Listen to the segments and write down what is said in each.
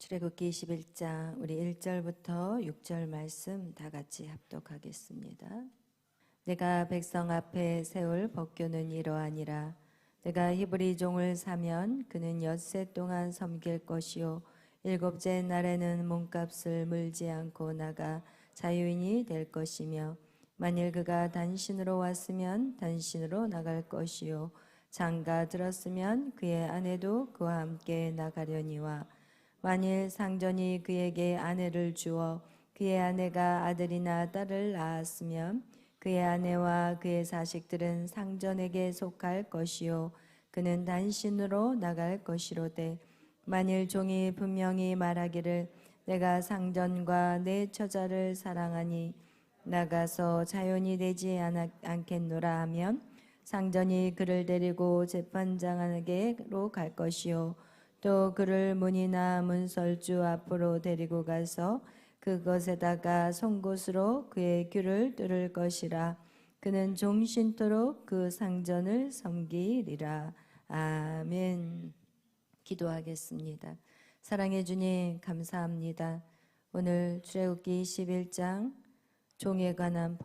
출애굽기 21장 우리 1절부터 6절 말씀 다 같이 합독하겠습니다. 내가 백성 앞에 세울 법규는 이러하니라. 내가 히브리 종을 사면 그는 엿새 동안 섬길 것이요 일곱째 날에는 몸값을 물지 않고 나가 자유인이 될 것이며, 만일 그가 단신으로 왔으면 단신으로 나갈 것이요 장가 들었으면 그의 아내도 그와 함께 나가려니와, 만일 상전이 그에게 아내를 주어 그의 아내가 아들이나 딸을 낳았으면 그의 아내와 그의 자식들은 상전에게 속할 것이요 그는 단신으로 나갈 것이로되, 만일 종이 분명히 말하기를 내가 상전과 내 처자를 사랑하니 나가서 자연이 되지 않겠노라 하면 상전이 그를 데리고 재판장에게로 갈 것이요 또 그를 문이나 문설주 앞으로 데리고 가서 그것에다가 송곳으로 그의 귀를 뚫을 것이라. 그는 종신토록 그 상전을 섬기리라. 아멘. 기도하겠습니다. 사랑해 주님 감사합니다. 오늘 출애굽기 21장 종에 관한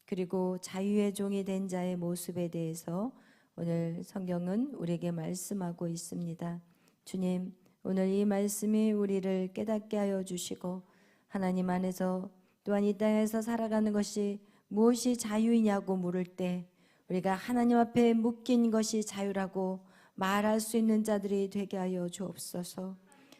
그리고 자유의 종이 된 자의 모습에 대해서 오늘 성경은 우리에게 말씀하고 있습니다. 주님, 오늘 이 말씀이 우리를 깨닫게 하여 주시고, 하나님 안에서 또한 이 땅에서 살아가는 것이 무엇이 자유이냐고 물을 때 우리가 하나님 앞에 묶인 것이 자유라고 말할 수 있는 자들이 되게 하여 주옵소서.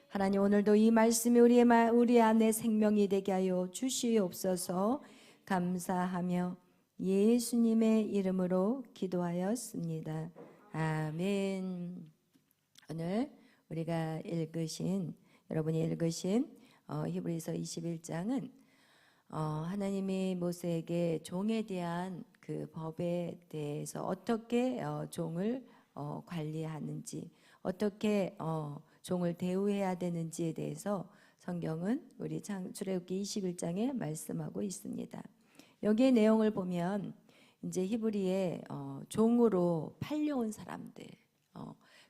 하나님, 오늘도 이 말씀이 우리 안에 생명이 되게 하여 주시옵소서. 감사하며 예수님의 이름으로 기도하였습니다. 아멘. 오늘 우리가 여러분이 읽으신 히브리서 21장은 하나님이 모세에게 종에 대한 그 법에 대해서 어떻게 종을 관리하는지, 어떻게 종을 대우해야 되는지에 대해서 성경은 우리 출애굽기 21장에 말씀하고 있습니다. 여기의 내용을 보면 이제 히브리에 종으로 팔려온 사람들,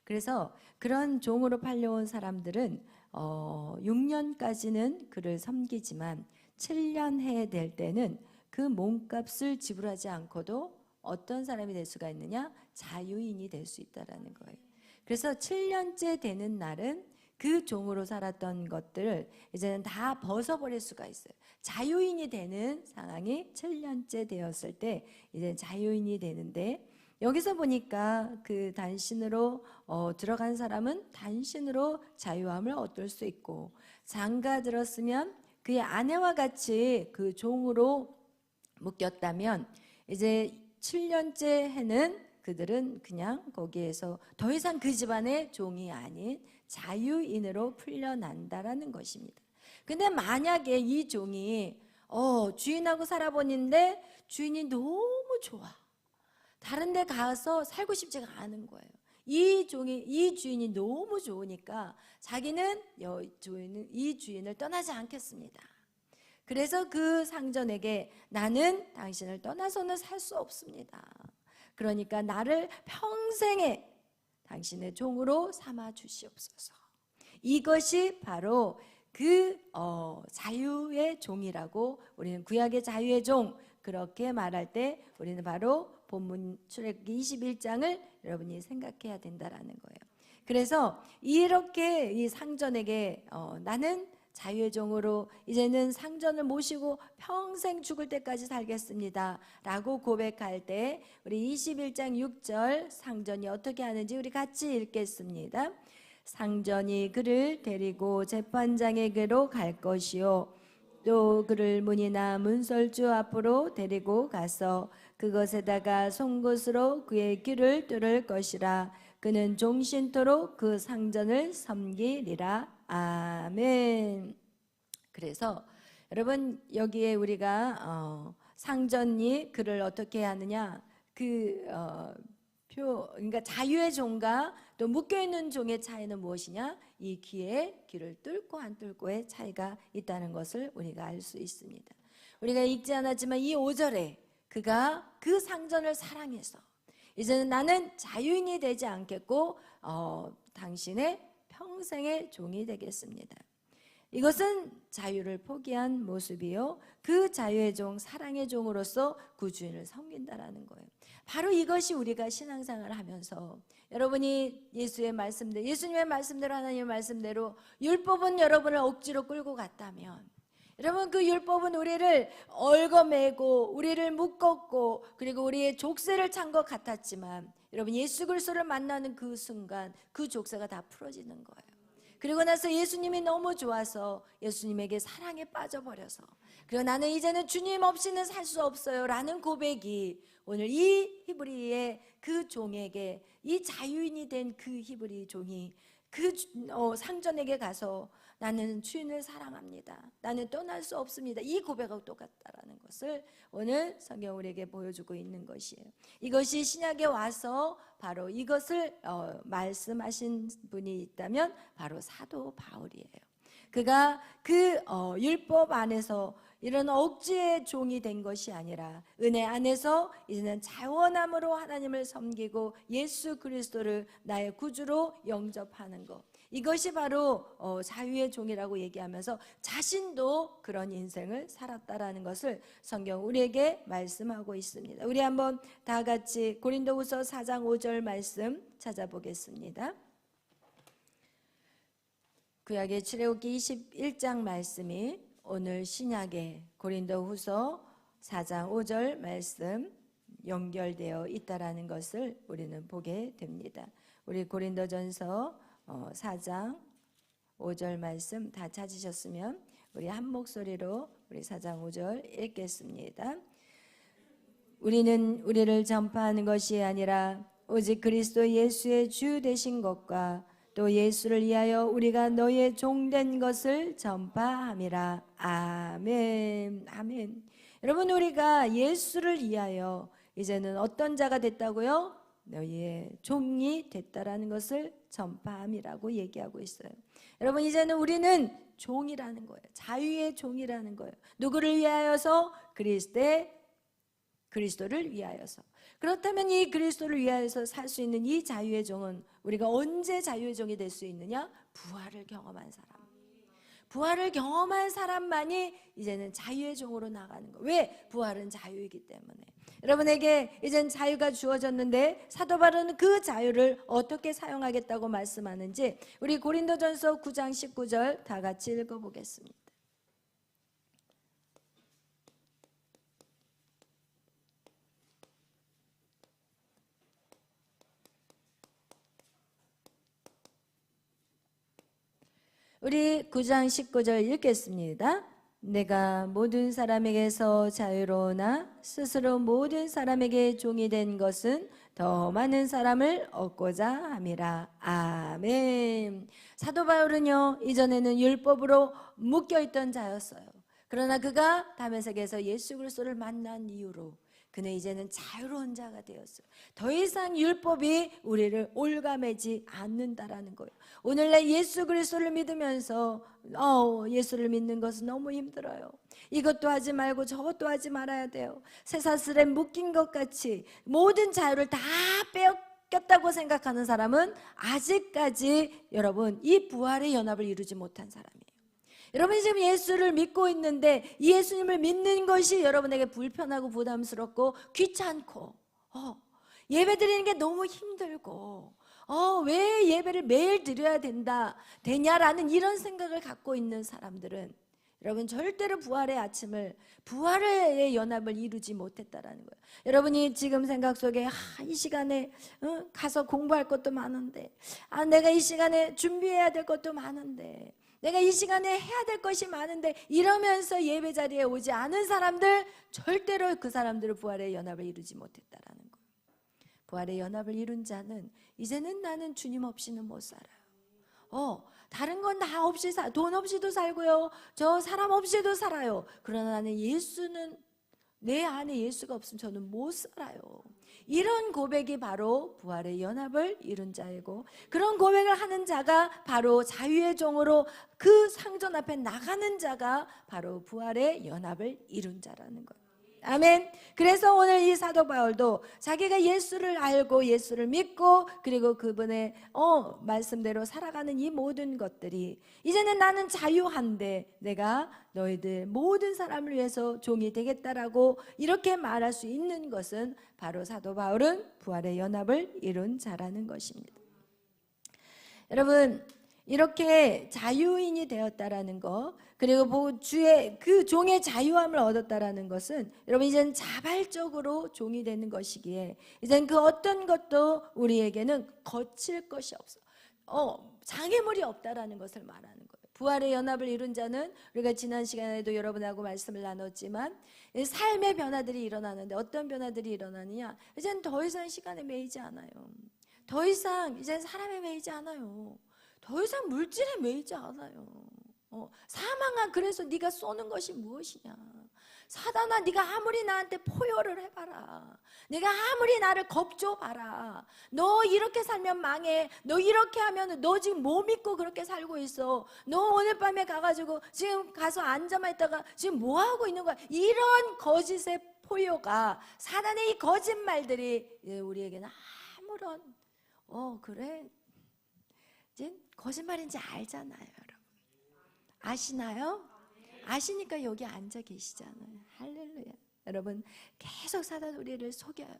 그래서 그런 종으로 팔려온 사람들은 6년까지는 그를 섬기지만 7년 해 될 때는 그 몸값을 지불하지 않고도 어떤 사람이 될 수가 있느냐? 자유인이 될 수 있다라는 거예요. 그래서 7년째 되는 날은 그 종으로 살았던 것들을 이제는 다 벗어버릴 수가 있어요. 자유인이 되는 상황이 7년째 되었을 때 이제 자유인이 되는데, 여기서 보니까 그 단신으로 들어간 사람은 단신으로 자유함을 얻을 수 있고, 장가 들었으면 그의 아내와 같이 그 종으로 묶였다면 이제 7년째 해는 그들은 그냥 거기에서 더 이상 그 집안의 종이 아닌 자유인으로 풀려난다라는 것입니다. 근데 만약에 이 종이 주인하고 살아보는데 주인이 너무 좋아, 다른 데 가서 살고 싶지가 않은 거예요. 이 주인이 너무 좋으니까 자기는 이 주인을 떠나지 않겠습니다. 그래서 그 상전에게 나는 당신을 떠나서는 살 수 없습니다. 그러니까 나를 평생에 당신의 종으로 삼아 주시옵소서. 이것이 바로 그 자유의 종이라고, 우리는 구약의 자유의 종 그렇게 말할 때 우리는 바로 본문 출애굽기 21장을 여러분이 생각해야 된다라는 거예요. 그래서 이렇게 이 상전에게 나는 자유의 종으로 이제는 상전을 모시고 평생 죽을 때까지 살겠습니다 라고 고백할 때 우리 21장 6절 상전이 어떻게 하는지 우리 같이 읽겠습니다. 상전이 그를 데리고 재판장에게로 갈 것이요 또 그를 문이나 문설주 앞으로 데리고 가서 그것에다가 송곳으로 그의 귀를 뚫을 것이라. 그는 종신토록 그 상전을 섬기리라. 아멘. 그래서 여러분, 여기에 우리가 상전이 그를 어떻게 하느냐, 그러니까 자유의 종과 또 묶여있는 종의 차이는 무엇이냐? 이 귀를 뚫고 안 뚫고의 차이가 있다는 것을 우리가 알 수 있습니다. 우리가 읽지 않았지만 이 5절에 그가 그 상전을 사랑해서 이제는 나는 자유인이 되지 않겠고 당신의 평생의 종이 되겠습니다. 이것은 자유를 포기한 모습이요, 그 자유의 종, 사랑의 종으로서 구주인을 섬긴다라는 거예요. 바로 이것이 우리가 신앙생활을 하면서 여러분이 예수님의 말씀대로, 하나님의 말씀대로 율법은 여러분을 억지로 끌고 갔다면, 여러분 그 율법은 우리를 얽어매고 우리를 묶었고 그리고 우리의 족쇄를 찬 것 같았지만, 여러분 예수 그리스도를 만나는 그 순간 그 족쇄가 다 풀어지는 거예요. 그리고 나서 예수님이 너무 좋아서 예수님에게 사랑에 빠져버려서, 그리고 나는 이제는 주님 없이는 살 수 없어요 라는 고백이 오늘 이 히브리의 그 종에게, 이 자유인이 된 그 히브리 종이 그 상전에게 가서 나는 주인을 사랑합니다, 나는 떠날 수 없습니다, 이 고백하고 똑같다라는 것을 오늘 성경 우리에게 보여주고 있는 것이에요. 이것이 신약에 와서 바로 이것을 말씀하신 분이 있다면 바로 사도 바울이에요. 그가 그 율법 안에서 이런 억지의 종이 된 것이 아니라 은혜 안에서 이제는 자원함으로 하나님을 섬기고 예수 그리스도를 나의 구주로 영접하는 것, 이것이 바로 자유의 종이라고 얘기하면서 자신도 그런 인생을 살았다라는 것을 성경 우리에게 말씀하고 있습니다. 우리 한번 다 같이 고린도후서 4장 5절 말씀 찾아보겠습니다. 구약의 출애굽기 21장 말씀이 오늘 신약의 고린도후서 4장 5절 말씀 연결되어 있다라는 것을 우리는 보게 됩니다. 우리 고린도전서 4장 5절 말씀 다 찾으셨으면 우리 한 목소리로 우리 4장 5절 읽겠습니다. 우리는 우리를 전파하는 것이 아니라 오직 그리스도 예수의 주 되신 것과 또 예수를 위하여 우리가 너의 종된 것을 전파함이라. 아멘. 아멘. 여러분, 우리가 예수를 위하여 이제는 어떤 자가 됐다고요? 너희의 종이 됐다라는 것을 전파함이라고 얘기하고 있어요. 여러분, 이제는 우리는 종이라는 거예요. 자유의 종이라는 거예요. 누구를 위하여서? 그리스도를 위하여서. 그렇다면 이 그리스도를 위하여서 살 수 있는 이 자유의 종은 우리가 언제 자유의 종이 될 수 있느냐? 부활을 경험한 사람. 부활을 경험한 사람만이 이제는 자유의 종으로 나가는 거예요. 왜? 부활은 자유이기 때문에. 여러분에게 이젠 자유가 주어졌는데 사도 바울은 그 자유를 어떻게 사용하겠다고 말씀하는지 우리 고린도전서 9장 19절 다 같이 읽어보겠습니다. 우리 9장 19절 읽겠습니다. 내가 모든 사람에게서 자유로우나 스스로 모든 사람에게 종이 된 것은 더 많은 사람을 얻고자 함이라. 아멘. 사도 바울은요, 이전에는 율법으로 묶여있던 자였어요. 그러나 그가 다메섹에서 예수 그리스도를 만난 이후로 그는 이제는 자유로운 자가 되었어요. 더 이상 율법이 우리를 올가매지 않는다라는 거예요. 오늘날 예수 그리스도를 믿으면서 예수를 믿는 것은 너무 힘들어요. 이것도 하지 말고 저것도 하지 말아야 돼요. 쇠사슬에 묶인 것 같이 모든 자유를 다 뺏겼다고 생각하는 사람은 아직까지 여러분 이 부활의 연합을 이루지 못한 사람이에요. 여러분이 지금 예수를 믿고 있는데 이 예수님을 믿는 것이 여러분에게 불편하고 부담스럽고 귀찮고 예배 드리는 게 너무 힘들고 왜 예배를 매일 드려야 되냐라는 이런 생각을 갖고 있는 사람들은 여러분 절대로 부활의 아침을, 부활의 연합을 이루지 못했다라는 거예요. 여러분이 지금 생각 속에 이 시간에 가서 공부할 것도 많은데, 내가 이 시간에 준비해야 될 것도 많은데, 내가 이 시간에 해야 될 것이 많은데 이러면서 예배 자리에 오지 않은 사람들, 절대로 그 사람들은 부활의 연합을 이루지 못했다라는 거예요. 부활의 연합을 이룬 자는 이제는 나는 주님 없이는 못 살아요. 다른 건 다 없이 돈 없이도 살고요, 저 사람 없이도 살아요. 그러나 나는 예수는, 내 안에 예수가 없으면 저는 못 살아요. 이런 고백이 바로 부활의 연합을 이룬 자이고, 그런 고백을 하는 자가 바로 자유의 종으로 그 상전 앞에 나가는 자가 바로 부활의 연합을 이룬 자라는 거예요. 아멘. 그래서 오늘 이 사도 바울도 자기가 예수를 알고 예수를 믿고 그리고 그분의 말씀대로 살아가는 이 모든 것들이 이제는 나는 자유한데 내가 너희들 모든 사람을 위해서 종이 되겠다라고 이렇게 말할 수 있는 것은 바로 사도 바울은 부활의 연합을 이룬 자라는 것입니다. 여러분, 이렇게 자유인이 되었다라는 거, 그리고 주의 그 종의 자유함을 얻었다라는 것은 여러분 이제는 자발적으로 종이 되는 것이기에 이제는 그 어떤 것도 우리에게는 거칠 것이 없어. 장애물이 없다라는 것을 말하는 거예요. 부활의 연합을 이룬 자는 우리가 지난 시간에도 여러분하고 말씀을 나눴지만 삶의 변화들이 일어나는데 어떤 변화들이 일어나느냐? 이제는 더 이상 시간에 매이지 않아요. 더 이상 이제 사람에 매이지 않아요. 더 이상 물질에 매이지 않아요. 사망아, 그래서 네가 쏘는 것이 무엇이냐? 사단아, 네가 아무리 나한테 포효를 해봐라. 네가 아무리 나를 겁줘봐라. 너 이렇게 살면 망해. 너 이렇게 하면 너 지금 뭐 믿고 그렇게 살고 있어? 너 오늘 밤에 가가지고 지금 가서 앉아만 있다가 지금 뭐 하고 있는 거야? 이런 거짓의 포효가, 사단의 이 거짓말들이 우리에게는 아무런 그래, 이제 거짓말인지 알잖아요, 여러분. 아시나요? 아시니까 여기 앉아 계시잖아요. 할렐루야. 여러분, 계속 사단 우리를 속여요.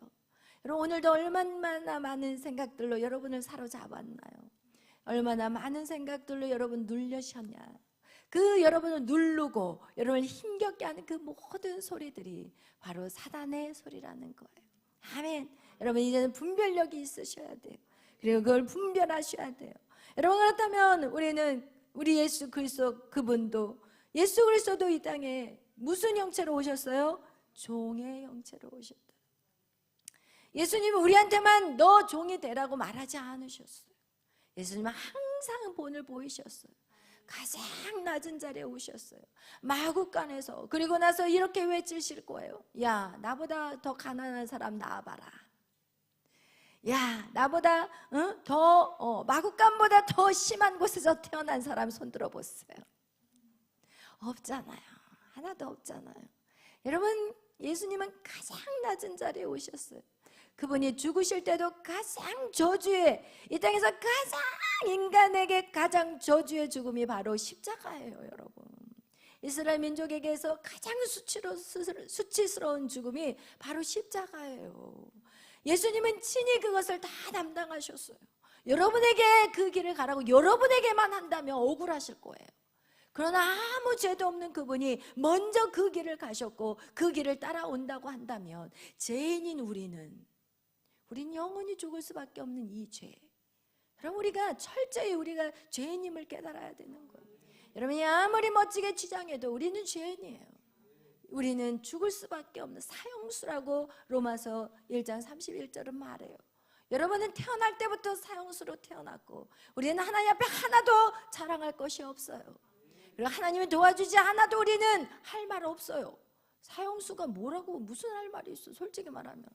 여러분, 오늘도 얼마나 많은 생각들로 여러분을 사로잡았나요? 얼마나 많은 생각들로 여러분 눌려셨냐? 그 여러분을 누르고 여러분을 힘겹게 하는 그 모든 소리들이 바로 사단의 소리라는 거예요. 아멘. 여러분, 이제는 분별력이 있으셔야 돼요. 그리고 그걸 분별하셔야 돼요. 여러분, 그렇다면 우리 예수 그리스도 그분도, 예수 그리스도도 이 땅에 무슨 형체로 오셨어요? 종의 형체로 오셨다. 예수님은 우리한테만 너 종이 되라고 말하지 않으셨어요. 예수님은 항상 본을 보이셨어요. 가장 낮은 자리에 오셨어요. 마구간에서. 그리고 나서 이렇게 외치실 거예요. 야, 나보다 더 가난한 사람 나와봐라. 야, 나보다 마구간보다 더 심한 곳에서 태어난 사람 손 들어보세요. 없잖아요. 하나도 없잖아요. 여러분, 예수님은 가장 낮은 자리에 오셨어요. 그분이 죽으실 때도 가장 저주의, 이 땅에서 가장 인간에게 가장 저주의 죽음이 바로 십자가예요, 여러분. 이스라엘 민족에게서 가장 수치스러운 죽음이 바로 십자가예요. 예수님은 친히 그것을 다 담당하셨어요. 여러분에게 그 길을 가라고 여러분에게만 한다면 억울하실 거예요. 그러나 아무 죄도 없는 그분이 먼저 그 길을 가셨고 그 길을 따라온다고 한다면 죄인인 우리는 영원히 죽을 수밖에 없는 이 죄. 그럼 우리가 철저히 우리가 죄인임을 깨달아야 되는 거예요. 여러분이 아무리 멋지게 치장해도 우리는 죄인이에요. 우리는 죽을 수밖에 없는 사형수라고 로마서 1장 31절은 말해요. 여러분은 태어날 때부터 사형수로 태어났고 우리는 하나님 앞에 하나도 자랑할 것이 없어요. 그리고 하나님이 도와주지 않아도 우리는 할 말 없어요. 사형수가 뭐라고 무슨 할 말이 있어? 솔직히 말하면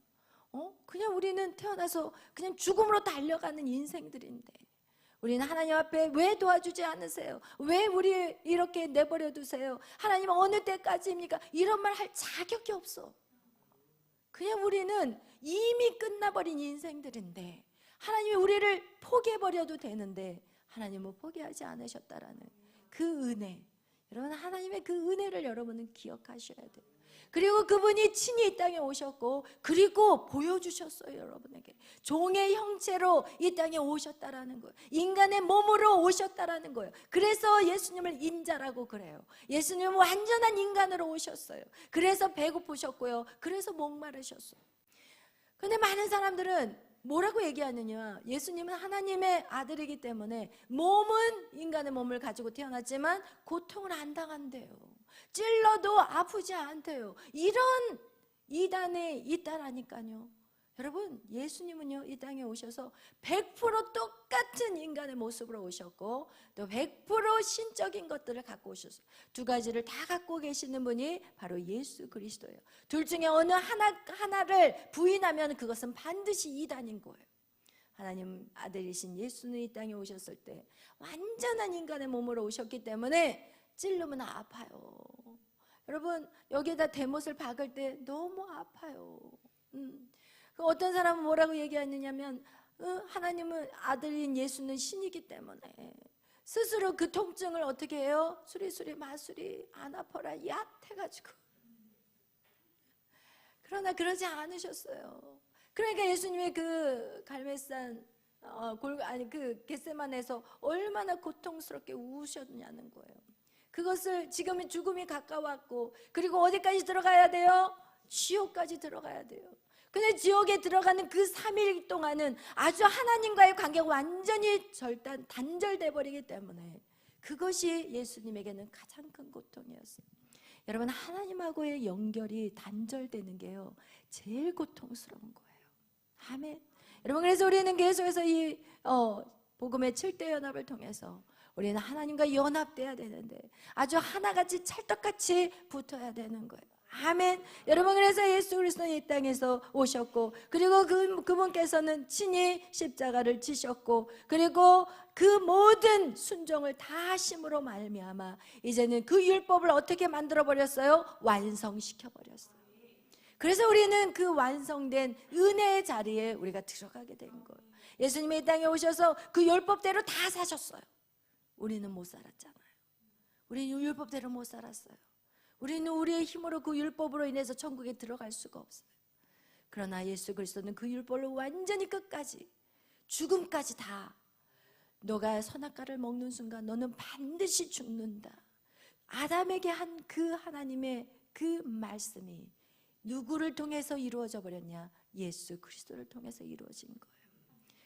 그냥 우리는 태어나서 그냥 죽음으로 달려가는 인생들인데 우리는 하나님 앞에 왜 도와주지 않으세요? 왜 우리 이렇게 내버려 두세요? 하나님 어느 때까지입니까? 이런 말 할 자격이 없어. 그냥 우리는 이미 끝나버린 인생들인데 하나님이 우리를 포기해버려도 되는데 하나님은 포기하지 않으셨다라는 그 은혜. 여러분, 하나님의 그 은혜를 여러분은 기억하셔야 돼요. 그리고 그분이 친히 이 땅에 오셨고 그리고 보여주셨어요. 여러분에게 종의 형체로 이 땅에 오셨다라는 거예요. 인간의 몸으로 오셨다라는 거예요. 그래서 예수님을 인자라고 그래요. 예수님은 완전한 인간으로 오셨어요. 그래서 배고프셨고요. 그래서 목마르셨어요. 그런데 많은 사람들은 뭐라고 얘기하느냐? 예수님은 하나님의 아들이기 때문에 몸은 인간의 몸을 가지고 태어났지만 고통을 안 당한대요. 찔러도 아프지 않대요. 이런 이단에 있다라니까요. 여러분, 예수님은요 이 땅에 오셔서 100% 똑같은 인간의 모습으로 오셨고 또 100% 신적인 것들을 갖고 오셨어요. 두 가지를 다 갖고 계시는 분이 바로 예수 그리스도예요. 둘 중에 어느 하나를 부인하면 그것은 반드시 이단인 거예요. 하나님 아들이신 예수는 이 땅에 오셨을 때 완전한 인간의 몸으로 오셨기 때문에 찔르면 아파요. 여러분 여기에다 대못을 박을 때 너무 아파요. 어떤 사람은 뭐라고 얘기하느냐면 하나님은 아들인 예수는 신이기 때문에 스스로 그 통증을 어떻게 해요? 수리수리 마수리 안 아파라 얕해가지고. 그러나 그러지 않으셨어요. 그러니까 예수님의 그 갈멜산 그 겟세마네에서 얼마나 고통스럽게 우셨냐는 거예요. 그것을 지금은 죽음이 가까웠고, 그리고 어디까지 들어가야 돼요? 지옥까지 들어가야 돼요. 근데 지옥에 들어가는 그 3일 동안은 아주 하나님과의 관계가 완전히 단절돼 버리기 때문에 그것이 예수님에게는 가장 큰 고통이었어요. 여러분, 하나님하고의 연결이 단절되는 게요 제일 고통스러운 거예요. 아멘. 여러분, 그래서 우리는 계속해서 이 복음의 7대 연합을 통해서 우리는 하나님과 연합돼야 되는데 아주 하나같이 찰떡같이 붙어야 되는 거예요. 아멘. 여러분, 그래서 예수 그리스도는 이 땅에서 오셨고, 그리고 그분께서는 친히 십자가를 지셨고, 그리고 그 모든 순종을 다 하심으로 말미암아 이제는 그 율법을 어떻게 만들어 버렸어요? 완성시켜 버렸어요. 그래서 우리는 그 완성된 은혜의 자리에 우리가 들어가게 된 거예요. 예수님이 이 땅에 오셔서 그 율법대로 다 사셨어요. 우리는 못 살았잖아요. 우리는 율법대로 못 살았어요. 우리는 우리의 힘으로 그 율법으로 인해서 천국에 들어갈 수가 없어요. 그러나 예수 그리스도는 그 율법을 완전히 끝까지, 죽음까지 다, 너가 선악과를 먹는 순간 너는 반드시 죽는다, 아담에게 한 그 하나님의 그 말씀이 누구를 통해서 이루어져 버렸냐? 예수 그리스도를 통해서 이루어진 거예요.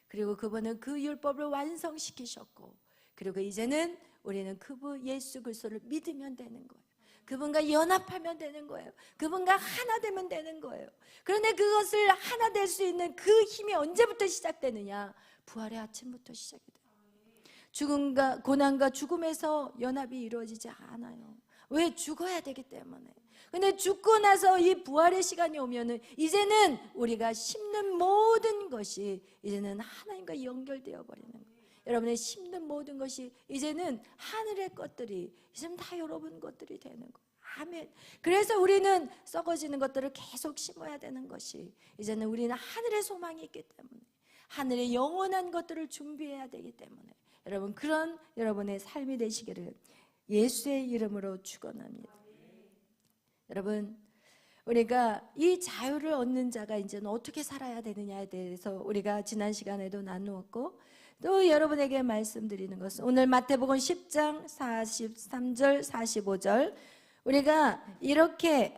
그리고 그분은 그 율법을 완성시키셨고, 그리고 이제는 우리는 그분 예수 그리스도를 믿으면 되는 거예요. 그분과 연합하면 되는 거예요. 그분과 하나 되면 되는 거예요. 그런데 그것을 하나 될 수 있는 그 힘이 언제부터 시작되느냐? 부활의 아침부터 시작이 돼요. 죽음과 고난과 죽음에서 연합이 이루어지지 않아요. 왜? 죽어야 되기 때문에. 근데 죽고 나서 이 부활의 시간이 오면은 이제는 우리가 심는 모든 것이 이제는 하나님과 연결되어 버리는 거예요. 여러분의 심는 모든 것이 이제는 하늘의 것들이 이제는 다 여러분 것들이 되는 거예요. 아멘. 그래서 우리는 썩어지는 것들을 계속 심어야 되는 것이, 이제는 우리는 하늘의 소망이 있기 때문에, 하늘의 영원한 것들을 준비해야 되기 때문에, 여러분, 그런 여러분의 삶이 되시기를 예수의 이름으로 축원합니다. 여러분, 우리가 이 자유를 얻는 자가 이제는 어떻게 살아야 되느냐에 대해서 우리가 지난 시간에도 나누었고, 또 여러분에게 말씀드리는 것은 오늘 마태복음 10장 43절 45절, 우리가 이렇게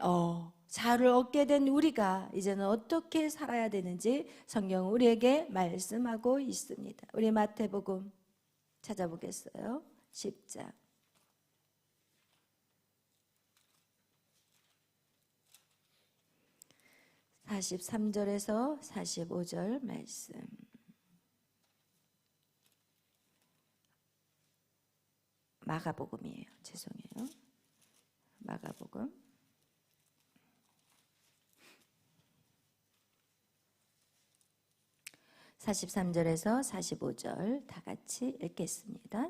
자유를 얻게 된 우리가 이제는 어떻게 살아야 되는지 성경은 우리에게 말씀하고 있습니다. 우리 마태복음 찾아보겠어요. 10장 43절에서 45절 말씀. 마가복음이에요. 죄송해요. 마가복음 43절에서 45절 다 같이 읽겠습니다.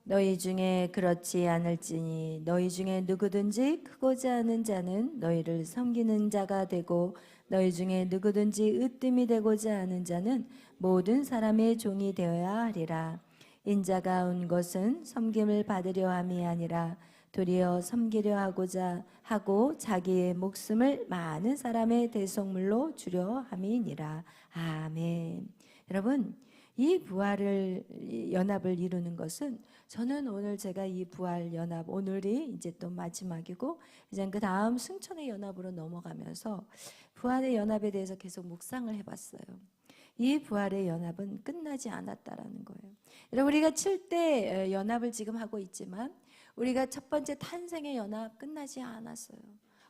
너희 중에 그렇지 않을지니 너희 중에 누구든지 크고자 하는 자는 너희를 섬기는 자가 되고, 너희 중에 누구든지 으뜸이 되고자 하는 자는 모든 사람의 종이 되어야 하리라. 인자가 온 것은 섬김을 받으려 함이 아니라 도리어 섬기려 하고자 하고 자기의 목숨을 많은 사람의 대속물로 주려 함이니라. 아멘. 여러분, 이 부활을 연합을 이루는 것은, 저는 오늘 제가 이 부활 연합, 오늘이 이제 또 마지막이고 이제 그 다음 승천의 연합으로 넘어가면서 부활의 연합에 대해서 계속 묵상을 해봤어요. 이 부활의 연합은 끝나지 않았다라는 거예요. 여러분, 우리가 7대 연합을 지금 하고 있지만 우리가 첫 번째 탄생의 연합 끝나지 않았어요.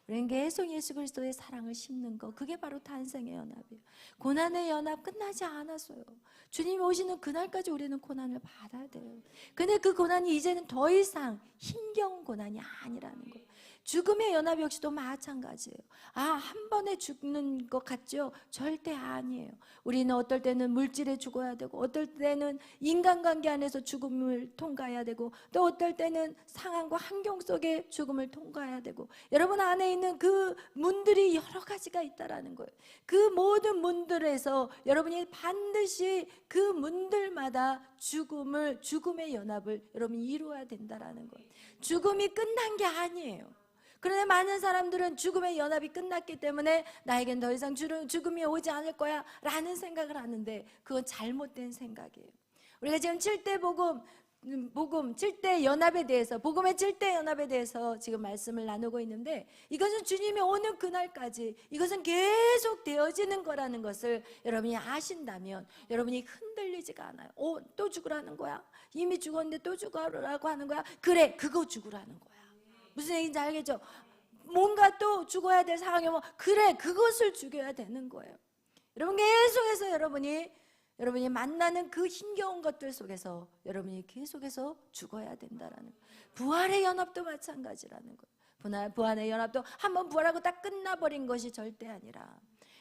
우리는 계속 예수 그리스도의 사랑을 심는 거, 그게 바로 탄생의 연합이에요. 고난의 연합 끝나지 않았어요. 주님이 오시는 그날까지 우리는 고난을 받아야 돼요. 근데 그 고난이 이제는 더 이상 힘겨운 고난이 아니라는 거예요. 죽음의 연합 역시도 마찬가지예요. 한 번에 죽는 것 같죠? 절대 아니에요. 우리는 어떨 때는 물질에 죽어야 되고, 어떨 때는 인간관계 안에서 죽음을 통과해야 되고, 또 어떨 때는 상황과 환경 속에 죽음을 통과해야 되고, 여러분 안에 있는 그 문들이 여러 가지가 있다라는 거예요. 그 모든 문들에서 여러분이 반드시 그 문들마다 죽음의 연합을 여러분이 이루어야 된다라는 거예요. 죽음이 끝난 게 아니에요. 그런데 많은 사람들은 죽음의 연합이 끝났기 때문에 나에겐 더 이상 죽음이 오지 않을 거야 라는 생각을 하는데, 그건 잘못된 생각이에요. 우리가 지금 7대 복음 7대 연합에 대해서, 복음의 7대 연합에 대해서 지금 말씀을 나누고 있는데, 이것은 주님이 오는 그날까지 이것은 계속 되어지는 거라는 것을 여러분이 아신다면 여러분이 흔들리지가 않아요. 또 죽으라는 거야? 이미 죽었는데 또 죽으라고 하는 거야? 그래, 그거 죽으라는 거야. 무슨 얘기인지 알겠죠? 뭔가 또 죽어야 될 상황이 오면 그래, 그것을 죽여야 되는 거예요. 여러분 계속해서 여러분이 만나는 그 힘겨운 것들 속에서 여러분이 계속해서 죽어야 된다라는 거예요. 부활의 연합도 마찬가지라는 거예요. 부활의 연합도 한번 부활하고 딱 끝나버린 것이 절대 아니라,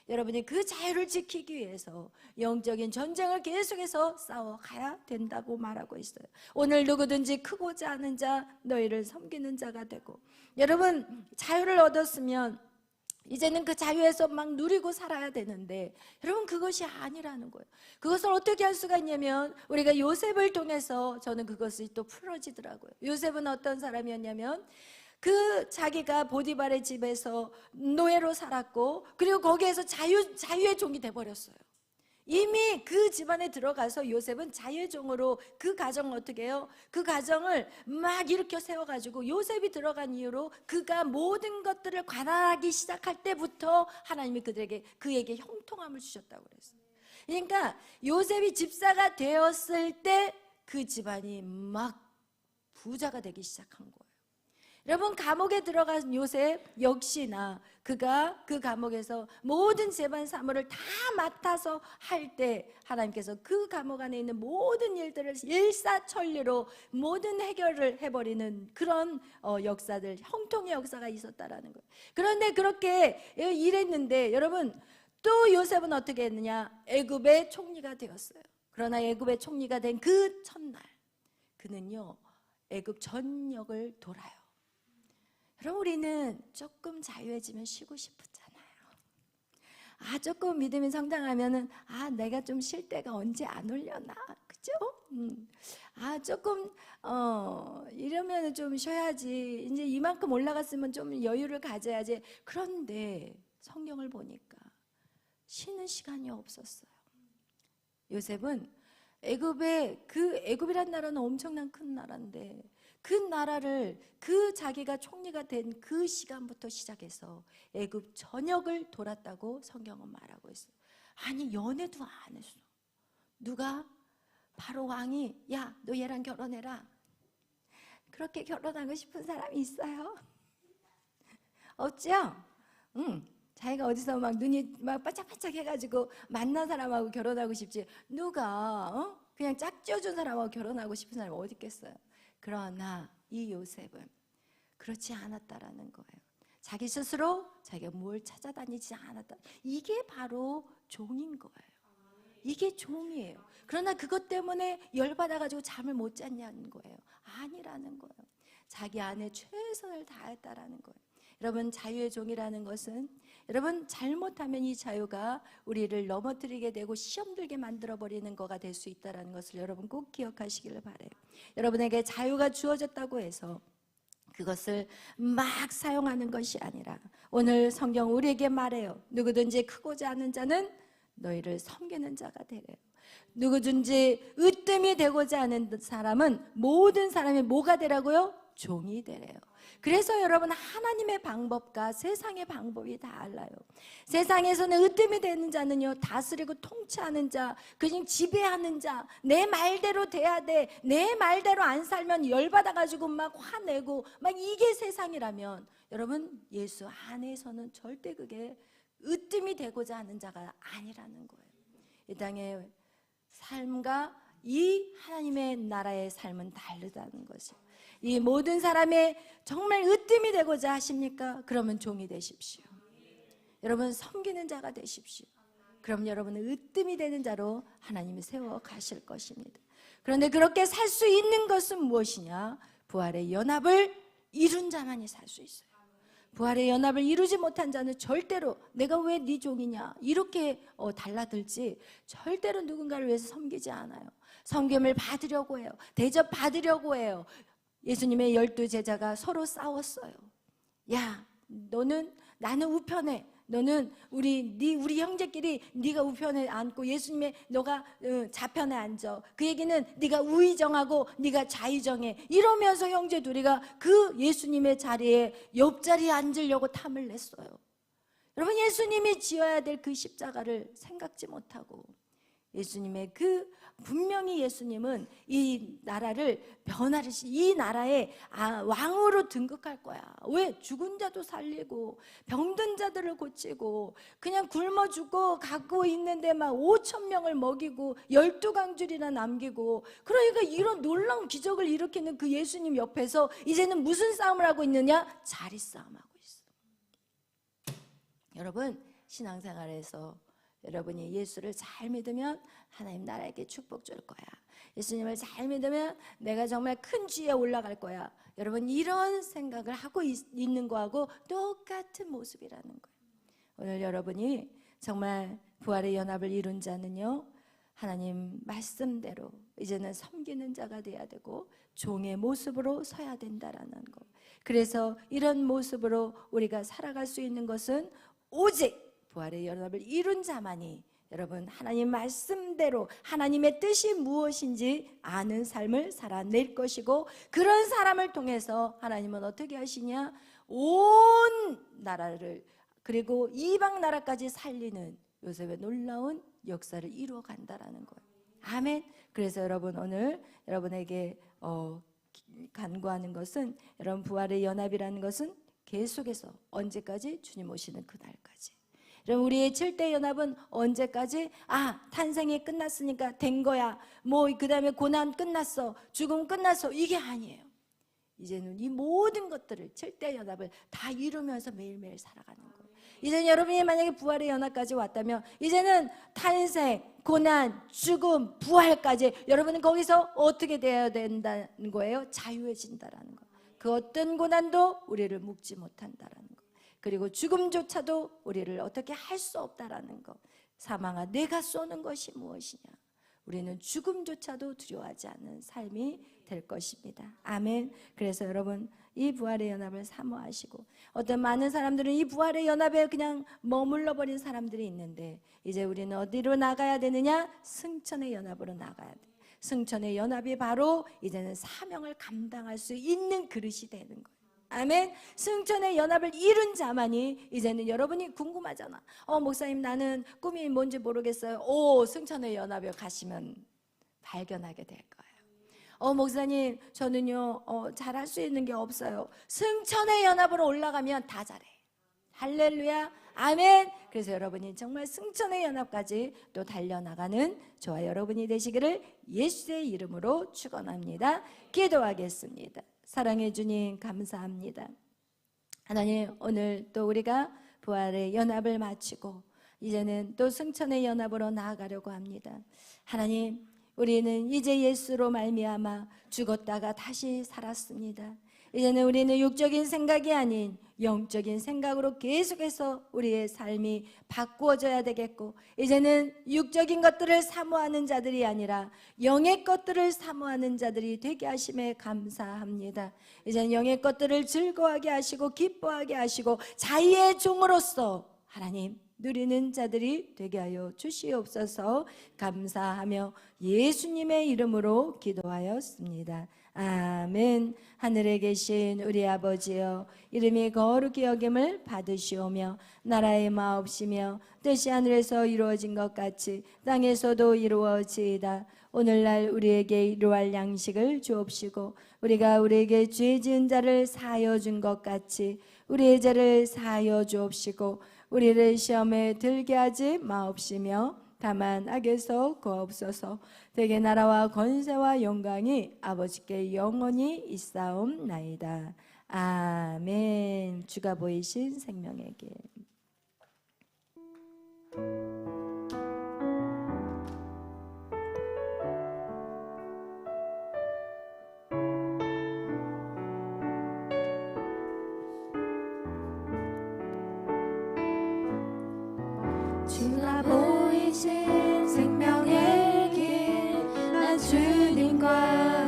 여러분이 그 자유를 지키기 위해서 영적인 전쟁을 계속해서 싸워가야 된다고 말하고 있어요. 오늘 누구든지 크고자 하는 자 너희를 섬기는 자가 되고, 여러분 자유를 얻었으면 이제는 그 자유에서 막 누리고 살아야 되는데, 여러분 그것이 아니라는 거예요. 그것을 어떻게 할 수가 있냐면, 우리가 요셉을 통해서 저는 그것이 또 풀어지더라고요. 요셉은 어떤 사람이었냐면, 자기가 보디발의 집에서 노예로 살았고, 그리고 거기에서 자유의 종이 돼버렸어요. 이미 그 집안에 들어가서 요셉은 자유의 종으로 그 가정을 어떻게 해요? 그 가정을 막 일으켜 세워가지고, 요셉이 들어간 이후로 그가 모든 것들을 관할하기 시작할 때부터 하나님이 그에게 형통함을 주셨다고 그랬어요. 그러니까 요셉이 집사가 되었을 때 그 집안이 막 부자가 되기 시작한 거예요. 여러분 감옥에 들어간 요셉 역시나 그가 그 감옥에서 모든 재반 사무를 다 맡아서 할 때 하나님께서 그 감옥 안에 있는 모든 일들을 일사천리로 모든 해결을 해버리는 그런 역사들, 형통의 역사가 있었다라는 거예요. 그런데 그렇게 일했는데, 여러분 또 요셉은 어떻게 했느냐? 애굽의 총리가 되었어요. 그러나 애굽의 총리가 된 그 첫날 그는요 애굽 전역을 돌아요. 여러분 우리는 조금 자유해지면 쉬고 싶잖아요. 조금 믿음이 성장하면은 내가 좀 쉴 때가 언제 안 오려나, 그죠? 조금 이러면 좀 쉬어야지, 이제 이만큼 올라갔으면 좀 여유를 가져야지. 그런데 성경을 보니까 쉬는 시간이 없었어요. 요셉은 애굽이란 나라는 엄청난 큰 나라인데, 그 나라를 자기가 총리가 된 그 시간부터 시작해서 애굽 전역을 돌았다고 성경은 말하고 있어요. 아니 연애도 안 했어. 누가? 바로 왕이 야 너 얘랑 결혼해라. 그렇게 결혼하고 싶은 사람이 있어요? 없죠? 자기가 어디서 막 눈이 막 반짝반짝 해가지고 만난 사람하고 결혼하고 싶지, 누가 그냥 짝지어준 사람하고 결혼하고 싶은 사람이 어디 있겠어요? 그러나 이 요셉은 그렇지 않았다라는 거예요. 자기 스스로 자기가 뭘 찾아다니지 않았다. 이게 바로 종인 거예요. 이게 종이에요. 그러나 그것 때문에 열받아가지고 잠을 못 잤냐는 거예요. 아니라는 거예요. 자기 안에 최선을 다했다라는 거예요. 여러분 자유의 종이라는 것은, 여러분 잘못하면 이 자유가 우리를 넘어뜨리게 되고 시험 들게 만들어버리는 거가 될 수 있다는 것을 여러분 꼭 기억하시기를 바라요. 여러분에게 자유가 주어졌다고 해서 그것을 막 사용하는 것이 아니라, 오늘 성경 우리에게 말해요. 누구든지 크고자 하는 자는 너희를 섬기는 자가 되래요. 누구든지 으뜸이 되고자 하는 사람은 모든 사람이 뭐가 되라고요? 종이 되래요. 그래서 여러분 하나님의 방법과 세상의 방법이 달라요. 세상에서는 으뜸이 되는 자는요 다스리고 통치하는 자, 그냥 지배하는 자, 내 말대로 돼야 돼, 내 말대로 안 살면 열받아가지고 막 화내고 막 이게 세상이라면, 여러분 예수 안에서는 절대 그게 으뜸이 되고자 하는 자가 아니라는 거예요. 이 땅의 삶과 이 하나님의 나라의 삶은 다르다는 것이에요. 이 모든 사람의 정말 으뜸이 되고자 하십니까? 그러면 종이 되십시오. 여러분 섬기는 자가 되십시오. 그럼 여러분은 으뜸이 되는 자로 하나님이 세워 가실 것입니다. 그런데 그렇게 살 수 있는 것은 무엇이냐? 부활의 연합을 이룬 자만이 살 수 있어요. 부활의 연합을 이루지 못한 자는 절대로 내가 왜 네 종이냐 이렇게 달라들지 절대로 누군가를 위해서 섬기지 않아요. 섬김을 받으려고 해요. 대접 받으려고 해요. 예수님의 12제자가 서로 싸웠어요. 야, 나는 우편에, 너는 우리 형제끼리 네가 우편에 앉고 예수님의 너가 좌편에 앉아. 그 얘기는 네가 우의정하고 네가 좌의정해. 이러면서 형제 둘이가 그 예수님의 자리에 옆자리에 앉으려고 탐을 냈어요. 여러분, 예수님이 지어야 될 그 십자가를 생각지 못하고 예수님의 분명히 예수님은 이 나라를 이 나라의 왕으로 등극할 거야. 왜? 죽은 자도 살리고 병든 자들을 고치고 그냥 굶어 죽고 갖고 있는데 막 5,000명을 먹이고 12강줄이나 남기고, 그러니까 이런 놀라운 기적을 일으키는 그 예수님 옆에서 이제는 무슨 싸움을 하고 있느냐? 자리 싸움하고 있어. 여러분, 신앙생활에서 여러분이 예수를 잘 믿으면 하나님 나라에게 축복 줄 거야. 예수님을 잘 믿으면 내가 정말 큰 지위에 올라갈 거야. 여러분, 이런 생각을 하고 있는 거하고 똑같은 모습이라는 거예요. 오늘 여러분이 정말 부활의 연합을 이룬 자는요, 하나님 말씀대로 이제는 섬기는 자가 돼야 되고 종의 모습으로 서야 된다라는 거. 그래서 이런 모습으로 우리가 살아갈 수 있는 것은 오직 부활의 연합을 이룬 자만이 여러분 하나님 말씀대로 하나님의 뜻이 무엇인지 아는 삶을 살아낼 것이고, 그런 사람을 통해서 하나님은 어떻게 하시냐? 온 나라를 그리고 이방 나라까지 살리는 요셉의 놀라운 역사를 이루어 간다라는 거예요. 아멘. 그래서 여러분, 오늘 여러분에게 간구하는 것은, 여러분 부활의 연합이라는 것은 계속해서 언제까지? 주님 오시는 그날까지. 그럼 우리의 7대 연합은 언제까지? 탄생이 끝났으니까 된 거야, 그 다음에 고난 끝났어, 죽음 끝났어, 이게 아니에요. 이제는 이 모든 것들을 7대 연합을 다 이루면서 매일매일 살아가는 거예요. 이제는 여러분이 만약에 부활의 연합까지 왔다면 이제는 탄생, 고난, 죽음, 부활까지 여러분은 거기서 어떻게 되어야 된다는 거예요? 자유해진다라는 거예요. 그 어떤 고난도 우리를 묶지 못한다라는 거예요. 그리고 죽음조차도 우리를 어떻게 할 수 없다라는 것. 사망아, 내가 쏘는 것이 무엇이냐? 우리는 죽음조차도 두려워하지 않는 삶이 될 것입니다. 아멘. 그래서 여러분, 이 부활의 연합을 사모하시고, 어떤 많은 사람들은 이 부활의 연합에 그냥 머물러 버린 사람들이 있는데, 이제 우리는 어디로 나가야 되느냐? 승천의 연합으로 나가야 돼. 승천의 연합이 바로 이제는 사명을 감당할 수 있는 그릇이 되는 거예요. 아멘. 승천의 연합을 이룬 자만이 이제는 여러분이 궁금하잖아. 목사님, 나는 꿈이 뭔지 모르겠어요. 승천의 연합에 가시면 발견하게 될 거예요. 목사님, 저는요 잘할 수 있는 게 없어요. 승천의 연합으로 올라가면 다 잘해. 할렐루야. 아멘. 그래서 여러분이 정말 승천의 연합까지 또 달려나가는 저와 여러분이 되시기를 예수의 이름으로 축원합니다. 기도하겠습니다. 사랑해 주님, 감사합니다. 하나님, 오늘 또 우리가 부활의 연합을 마치고 이제는 또 승천의 연합으로 나아가려고 합니다. 하나님, 우리는 이제 예수로 말미암아 죽었다가 다시 살았습니다. 이제는 우리는 육적인 생각이 아닌 영적인 생각으로 계속해서 우리의 삶이 바꾸어져야 되겠고, 이제는 육적인 것들을 사모하는 자들이 아니라 영의 것들을 사모하는 자들이 되게 하심에 감사합니다. 이제는 영의 것들을 즐거워하게 하시고 기뻐하게 하시고 자유의 종으로서 하나님 누리는 자들이 되게 하여 주시옵소서. 감사하며 예수님의 이름으로 기도하였습니다. 아멘. 하늘에 계신 우리 아버지여, 이름이 거룩히 여김을 받으시오며 나라의 마옵시며 뜻이 하늘에서 이루어진 것 같이 땅에서도 이루어지이다. 오늘날 우리에게 이루할 양식을 주옵시고 우리가 우리에게 죄 지은 자를 사하여 준 것 같이 우리의 죄를 사하여 주옵시고 우리를 시험에 들게 하지 마옵시며 다만 악에서 구하옵소서. 대개 나라와 권세와 영광이 아버지께 영원히 있사옵나이다. 아멘. 주가 보이신 생명의 길. 주가 보이신 생명의 길, 나 주님과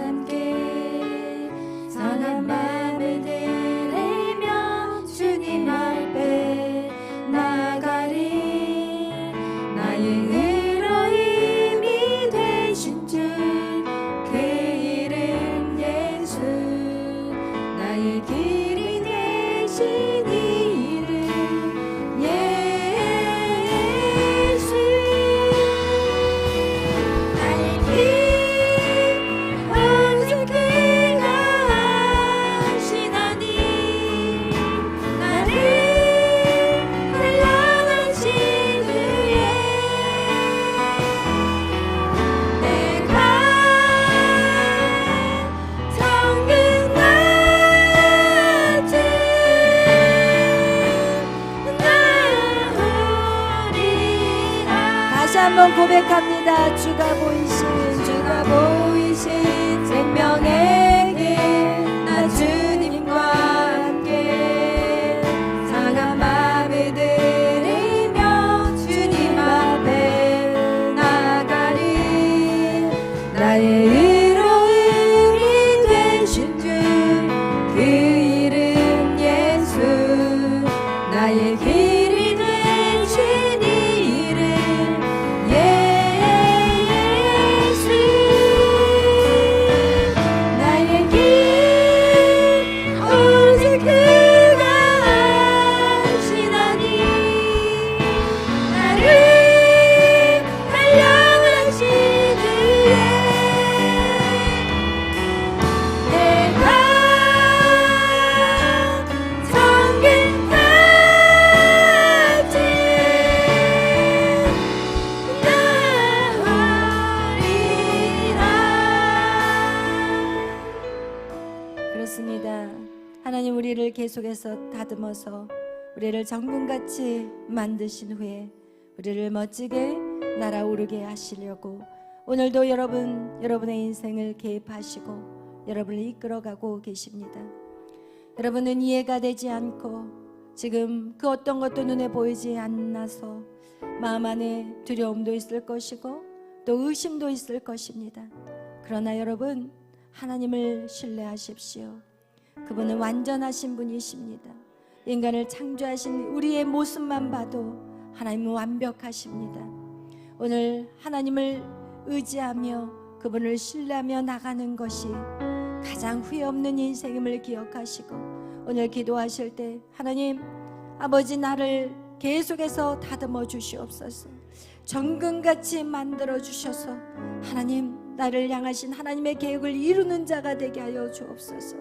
함께 상한 맘을 들이며 주님 앞에 나가리. 나의 의로 힘이 되신 주, 그 이름 예수. 나의 길이 되신 이 이름 예수. 나의 길 오직 그가 하시나니, 나를 흘러가신 후에 내가 정금 같은 나으리라. 다시 한번 고백합니다. 주가 보이신 생명의 길, 나 주님과 함께 상한 맘을 들이며 주님 앞에 나가리. 나의 의로움이 되신 주, 그 이름 예수. 나의 길이 되신 이 이름 예수. 나의 길 오직 그가 하시나니, 나를 달려가신 후에 내가 정금 같은 나으리라. 그렇습니다. 하나님 우리를 계속해서 다듬어서 우리를 정금같이 만드신 후에 우리를 멋지게 날아오르게 하시려고 오늘도 여러분의 인생을 개입하시고 여러분을 이끌어가고 계십니다. 여러분은 이해가 되지 않고 지금 그 어떤 것도 눈에 보이지 않아서 마음 안에 두려움도 있을 것이고 또 의심도 있을 것입니다. 그러나 여러분, 하나님을 신뢰하십시오. 그분은 완전하신 분이십니다. 인간을 창조하신 우리의 모습만 봐도 하나님은 완벽하십니다. 오늘 하나님을 의지하며 그분을 신뢰하며 나가는 것이 가장 후회 없는 인생임을 기억하시고 오늘 기도하실 때 하나님 아버지 나를 계속해서 다듬어 주시옵소서. 정금같이 만들어 주셔서 하나님 나를 향하신 하나님의 계획을 이루는 자가 되게 하여 주옵소서.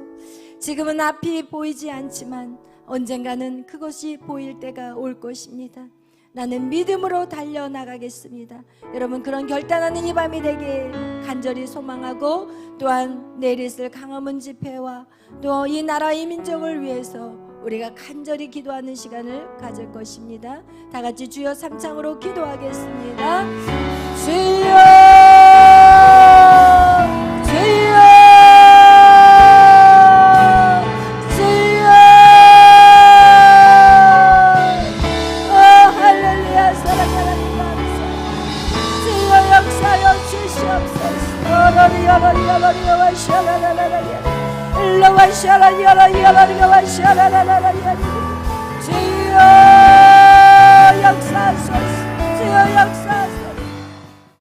지금은 앞이 보이지 않지만 언젠가는 그것이 보일 때가 올 것입니다. 나는 믿음으로 달려나가겠습니다. 여러분 그런 결단하는 이 밤이 되길 간절히 소망하고 또한 내일 있을 강화문 집회와 또 이 나라 이 민족을 위해서 우리가 간절히 기도하는 시간을 가질 것입니다. 다 같이 주여 삼창으로 기도하겠습니다. 주여 주여 주여 오 할렐루야 사랑하는 하나님 감사 주여 역사여 주시옵소서 러리야 와샤라라라야 일로 와샤라야라야라야라야 주여 역사하소서 주여 역사